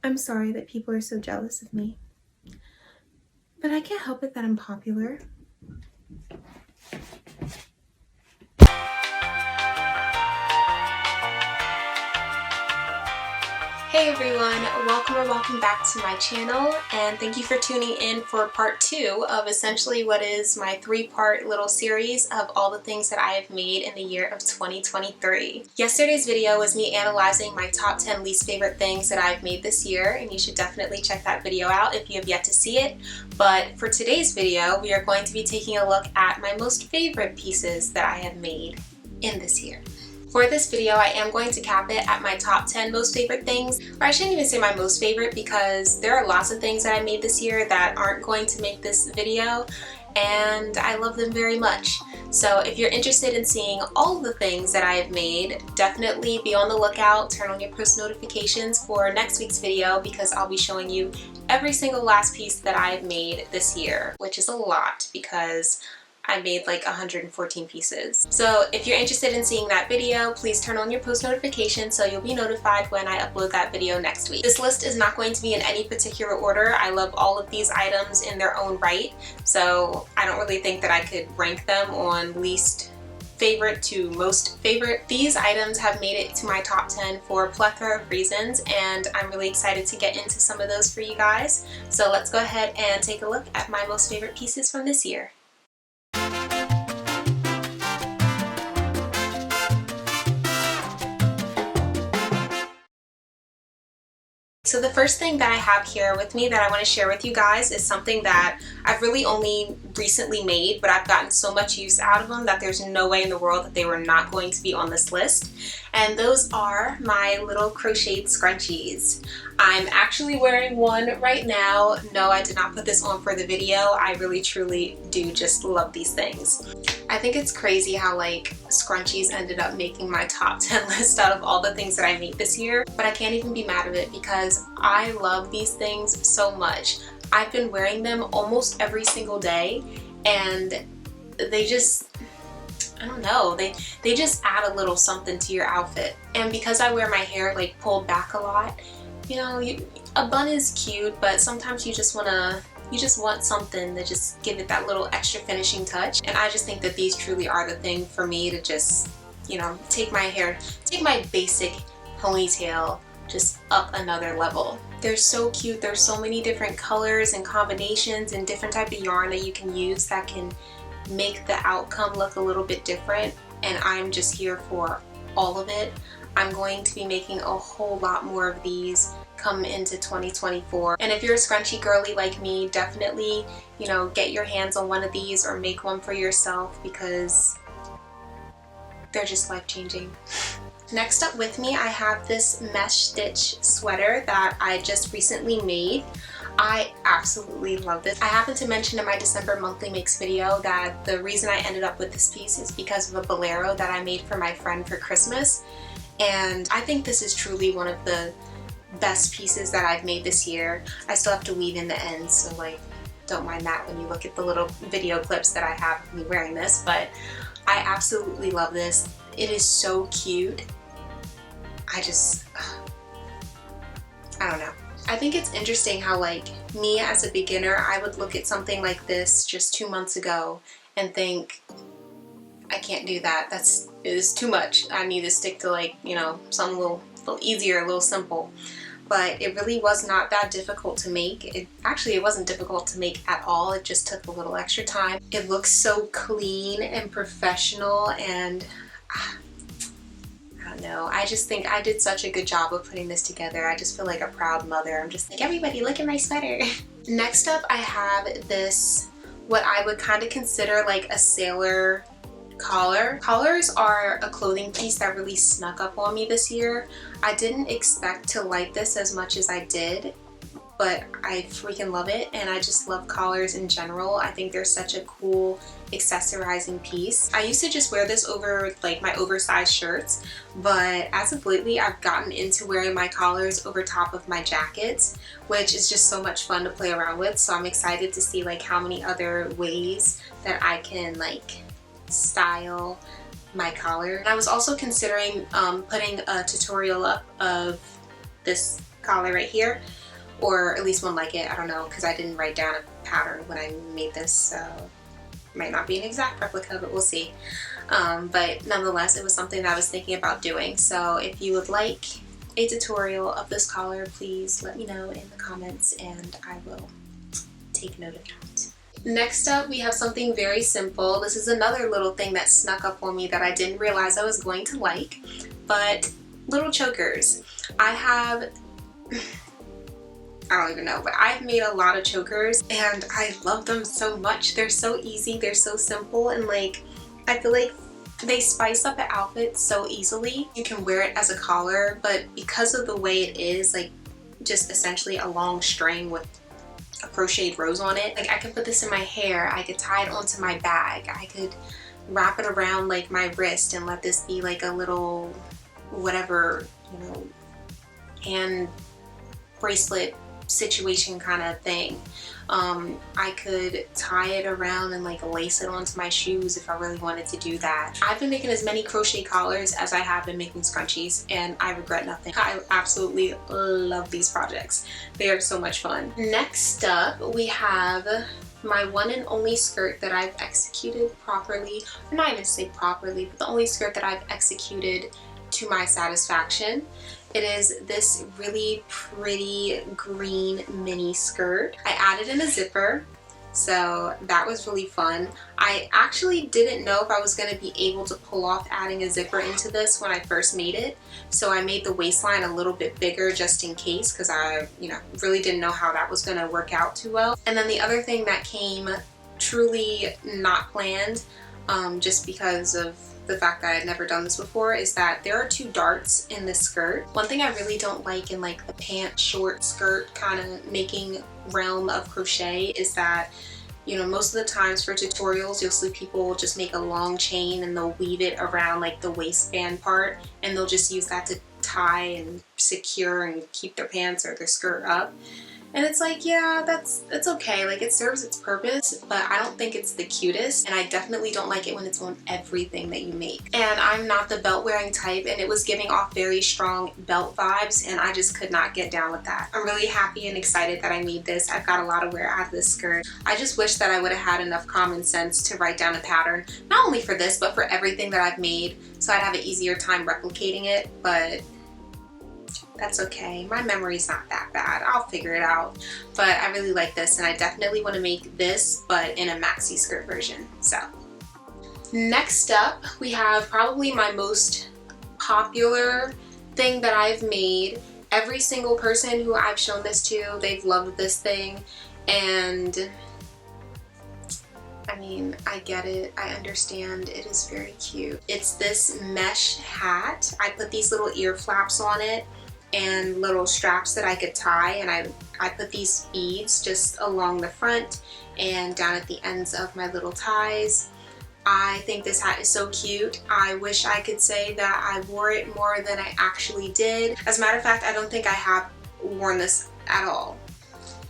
I'm sorry that people are so jealous of me, but I can't help it that I'm popular. Hey everyone, welcome back to my channel, and thank you for tuning in for part 2 of essentially what is my 3-part little series of all the things that I have made in the year of 2023. Yesterday's video was me analyzing my top 10 least favorite things that I've made this year, and you should definitely check that video out if you have yet to see it. But for today's video, we are going to be taking a look at my most favorite pieces that I have made in this year. For this video, I am going to cap it at my top 10 most favorite things, or I shouldn't even say my most favorite because there are lots of things that I made this year that aren't going to make this video, and I love them very much. So if you're interested in seeing all of the things that I have made, definitely be on the lookout, turn on your post notifications for next week's video because I'll be showing you every single last piece that I have made this year, which is a lot because I made like 114 pieces. So if you're interested in seeing that video, please turn on your post notifications so you'll be notified when I upload that video next week. This list is not going to be in any particular order. I love all of these items in their own right, so I don't really think that I could rank them on least favorite to most favorite. These items have made it to my top 10 for a plethora of reasons, and I'm really excited to get into some of those for you guys. So let's go ahead and take a look at my most favorite pieces from this year. So the first thing that I have here with me that I want to share with you guys is something that I've really only recently made, but I've gotten so much use out of them that there's no way in the world that they were not going to be on this list. And those are my little crocheted scrunchies. I'm actually wearing one right now. No, I did not put this on for the video. I really truly do just love these things. I think it's crazy how like scrunchies ended up making my top 10 list out of all the things that I made this year, but I can't even be mad at it because I love these things so much. I've been wearing them almost every single day, and they just, I don't know, they just add a little something to your outfit. And because I wear my hair like pulled back a lot, you know, a bun is cute, but sometimes you just want something to just give it that little extra finishing touch. And I just think that these truly are the thing for me to just, you know, take my basic ponytail just up another level. They're so cute. There's so many different colors and combinations and different type of yarn that you can use that can make the outcome look a little bit different, and I'm just here for all of it. I'm going to be making a whole lot more of these come into 2024. And if you're a scrunchy girly like me, definitely, you know, get your hands on one of these or make one for yourself because they're just life-changing. Next up with me, I have this mesh stitch sweater that I just recently made. I absolutely love this. I happened to mention in my December monthly makes video that the reason I ended up with this piece is because of a bolero that I made for my friend for Christmas. And I think this is truly one of the best pieces that I've made this year. I still have to weave in the ends, so like don't mind that when you look at the little video clips that I have of me wearing this, but I absolutely love this. It is so cute. I don't know. I think it's interesting how like me as a beginner, I would look at something like this just 2 months ago and think, I can't do that. It is too much. I need to stick to like, you know, something a little easier, a little simple. But it really was not that difficult to make. It wasn't difficult to make at all. It just took a little extra time. It looks so clean and professional, and I don't know. I just think I did such a good job of putting this together. I just feel like a proud mother. I'm just like, everybody look at my sweater. Next up, I have this, what I would kind of consider like a sailor collar. Collars are a clothing piece that really snuck up on me this year. I didn't expect to like this as much as I did, but I freaking love it, and I just love collars in general. I think they're such a cool accessorizing piece. I used to just wear this over like my oversized shirts, but as of lately I've gotten into wearing my collars over top of my jackets, which is just so much fun to play around with. So I'm excited to see like how many other ways that I can like style my collar. And I was also considering putting a tutorial up of this collar right here, or at least one like it. I don't know, because I didn't write down a pattern when I made this, so it might not be an exact replica, but we'll see. But nonetheless, it was something that I was thinking about doing. So if you would like a tutorial of this collar, please let me know in the comments and I will take note of that. Next up, we have something very simple. This is another little thing that snuck up on me that I didn't realize I was going to like, but little chokers. I don't even know, but I've made a lot of chokers and I love them so much. They're so easy, they're so simple, and like, I feel like they spice up an outfit so easily. You can wear it as a collar, but because of the way it is, like just essentially a long string with a crocheted rose on it, like I could put this in my hair, I could tie it onto my bag, I could wrap it around like my wrist and let this be like a little whatever, you know, hand bracelet situation kind of thing. I could tie it around and like lace it onto my shoes if I really wanted to do that. I've been making as many crochet collars as I have been making scrunchies and I regret nothing. I absolutely love these projects. They are so much fun. Next up, we have my one and only skirt that I've executed properly, or not even say properly, but the only skirt that I've executed to my satisfaction. It is this really pretty green mini skirt. I added in a zipper, so that was really fun. I actually didn't know if I was going to be able to pull off adding a zipper into this when I first made it, so I made the waistline a little bit bigger just in case, because I, you know, really didn't know how that was going to work out too well. And then the other thing that came truly not planned, just because of the fact that I had never done this before, is that there are two darts in this skirt. One thing I really don't like in like the pant short skirt kind of making realm of crochet is that, you know, most of the times for tutorials you'll see people just make a long chain and they'll weave it around like the waistband part and they'll just use that to tie and secure and keep their pants or their skirt up. And it's like, yeah, it's okay, like it serves its purpose, but I don't think it's the cutest, and I definitely don't like it when it's on everything that you make. And I'm not the belt wearing type, and it was giving off very strong belt vibes, and I just could not get down with that. I'm really happy and excited that I made this. I've got a lot of wear out of this skirt. I just wish that I would have had enough common sense to write down a pattern, not only for this, but for everything that I've made, so I'd have an easier time replicating it, but that's okay. My memory's not that bad. I'll figure it out. But I really like this and I definitely want to make this, but in a maxi skirt version. So next up, we have probably my most popular thing that I've made. Every single person who I've shown this to, they've loved this thing. And I mean, I get it. I understand. It is very cute. It's this mesh hat. I put these little ear flaps on it and little straps that I could tie, and I put these beads just along the front and down at the ends of my little ties. I think this hat is so cute. I wish I could say that I wore it more than I actually did. As a matter of fact, I don't think I have worn this at all.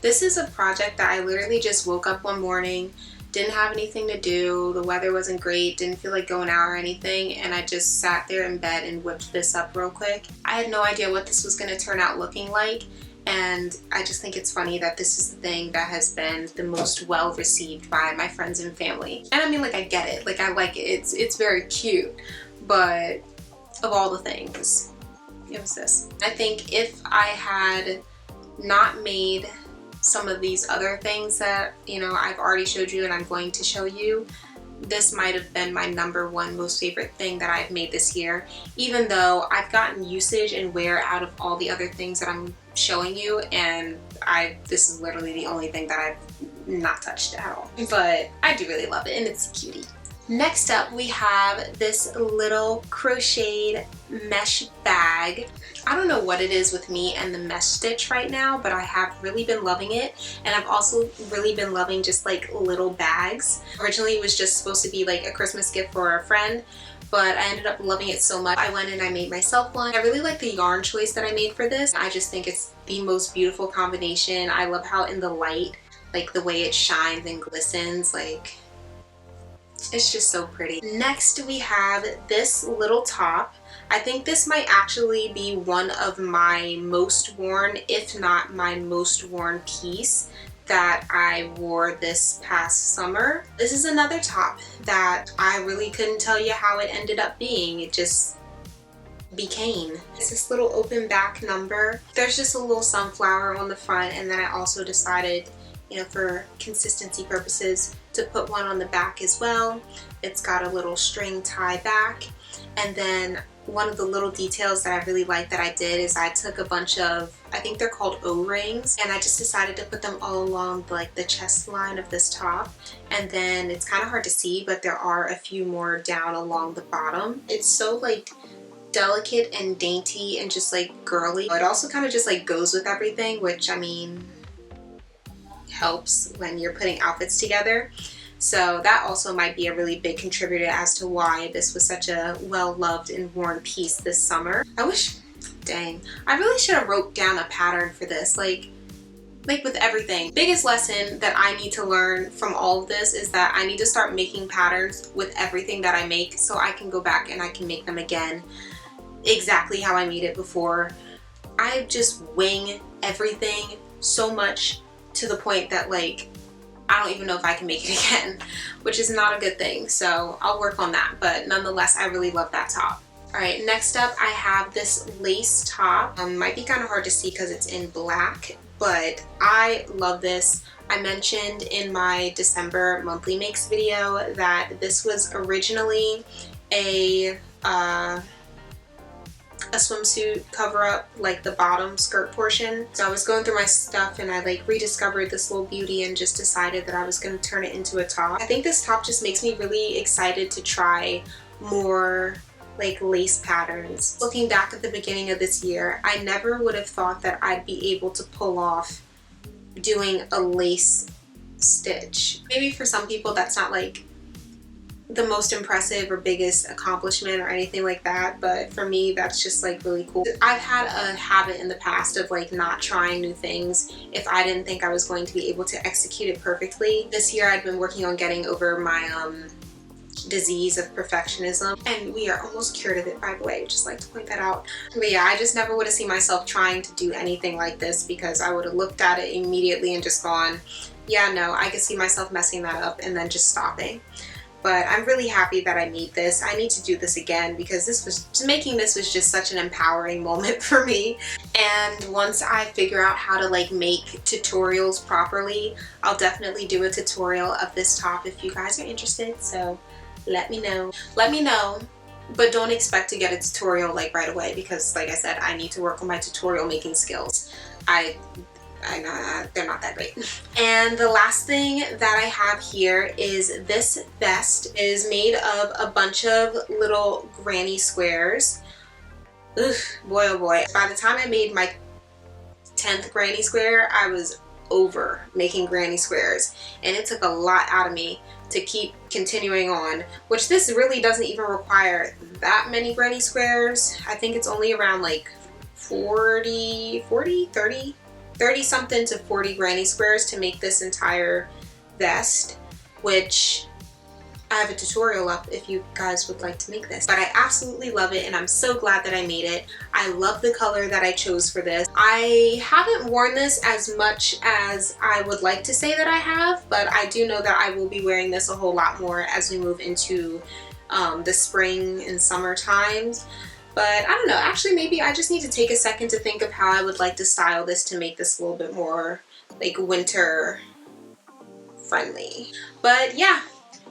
This is a project that I literally just woke up one morning, didn't have anything to do, the weather wasn't great, didn't feel like going out or anything, and I just sat there in bed and whipped this up real quick. I had no idea what this was going to turn out looking like, and I just think it's funny that this is the thing that has been the most well received by my friends and family. And I mean, like, I get it, like, I like it, it's very cute, but of all the things, it was this. I think if I had not made some of these other things that, you know, I've already showed you and I'm going to show you, this might have been my #1 most favorite thing that I've made this year, even though I've gotten usage and wear out of all the other things that I'm showing you, and this is literally the only thing that I've not touched at all. But I do really love it and it's a cutie. Next up, we have this little crocheted mesh bag. I don't know what it is with me and the mesh stitch right now, but I have really been loving it. And I've also really been loving just like little bags. Originally it was just supposed to be like a Christmas gift for a friend, but I ended up loving it so much I went and I made myself one. I really like the yarn choice that I made for this. I just think it's the most beautiful combination. I love how in the light, like the way it shines and glistens, like it's just so pretty. Next we have this little top. I think this might actually be one of my most worn, if not my most worn piece that I wore this past summer. This is another top that I really couldn't tell you how it ended up being. It just became. It's this little open back number. There's just a little sunflower on the front, and then I also decided, you know, for consistency purposes, to put one on the back as well. It's got a little string tie back, and then one of the little details that I really like that I did is I took a bunch of, I think they're called O-rings, and I just decided to put them all along like the chest line of this top. And then it's kind of hard to see, but there are a few more down along the bottom. It's so like delicate and dainty and just like girly. It also kind of just like goes with everything, which I mean helps when you're putting outfits together. So that also might be a really big contributor as to why this was such a well-loved and worn piece this summer. I wish, dang, I really should have wrote down a pattern for this, like with everything. Biggest lesson that I need to learn from all of this is that I need to start making patterns with everything that I make, so I can go back and I can make them again exactly how I made it before. I just wing everything so much to the point that like I don't even know if I can make it again, which is not a good thing. So I'll work on that, but nonetheless, I really love that top. All right, next up I have this lace top. Might be kind of hard to see because it's in black, but I love this. I mentioned in my December monthly makes video that this was originally a swimsuit cover up, like the bottom skirt portion. So I was going through my stuff and I like rediscovered this little beauty and just decided that I was going to turn it into a top. I think this top just makes me really excited to try more like lace patterns. Looking back at the beginning of this year, I never would have thought that I'd be able to pull off doing a lace stitch. Maybe for some people that's not like the most impressive or biggest accomplishment or anything like that, but for me that's just like really cool. I've had a habit in the past of like not trying new things if I didn't think I was going to be able to execute it perfectly. This year I've been working on getting over my disease of perfectionism, and we are almost cured of it, by the way. I would just like to point that out. But yeah, I just never would have seen myself trying to do anything like this because I would have looked at it immediately and just gone, yeah, no, I could see myself messing that up and then just stopping. But I'm really happy that I made this. I need to do this again because making this was just such an empowering moment for me. And once I figure out how to like make tutorials properly, I'll definitely do a tutorial of this top if you guys are interested. So let me know. Let me know, but don't expect to get a tutorial like right away because like I said, I need to work on my tutorial making skills. I know they're not that great. And the last thing that I have here is this vest. It is made of a bunch of little granny squares. Ugh, boy oh boy. By the time I made my 10th granny square, I was over making granny squares, and it took a lot out of me to keep continuing on, which this really doesn't even require that many granny squares. I think it's only around like 30 something to 40 granny squares to make this entire vest, which I have a tutorial up if you guys would like to make this. But I absolutely love it and I'm so glad that I made it. I love the color that I chose for this. I haven't worn this as much as I would like to say that I have, but I do know that I will be wearing this a whole lot more as we move into the spring and summer times. But I don't know, actually maybe I just need to take a second to think of how I would like to style this to make this a little bit more like winter friendly. But yeah,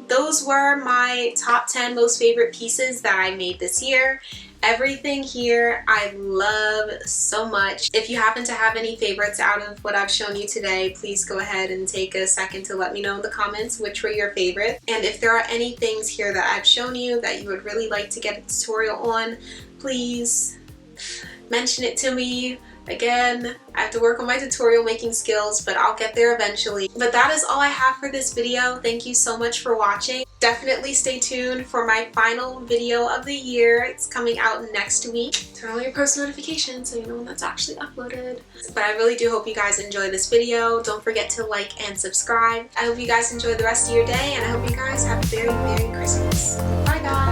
those were my top 10 most favorite pieces that I made this year. Everything here I love so much. If you happen to have any favorites out of what I've shown you today, please go ahead and take a second to let me know in the comments which were your favorite. And if there are any things here that I've shown you that you would really like to get a tutorial on, please mention it to me. Again, I have to work on my tutorial making skills, but I'll get there eventually. But that is all I have for this video. Thank you so much for watching. Definitely stay tuned for my final video of the year. It's coming out next week. Turn on your post notifications so you know when that's actually uploaded. But I really do hope you guys enjoy this video. Don't forget to like and subscribe. I hope you guys enjoy the rest of your day, and I hope you guys have a very Merry Christmas. Bye guys!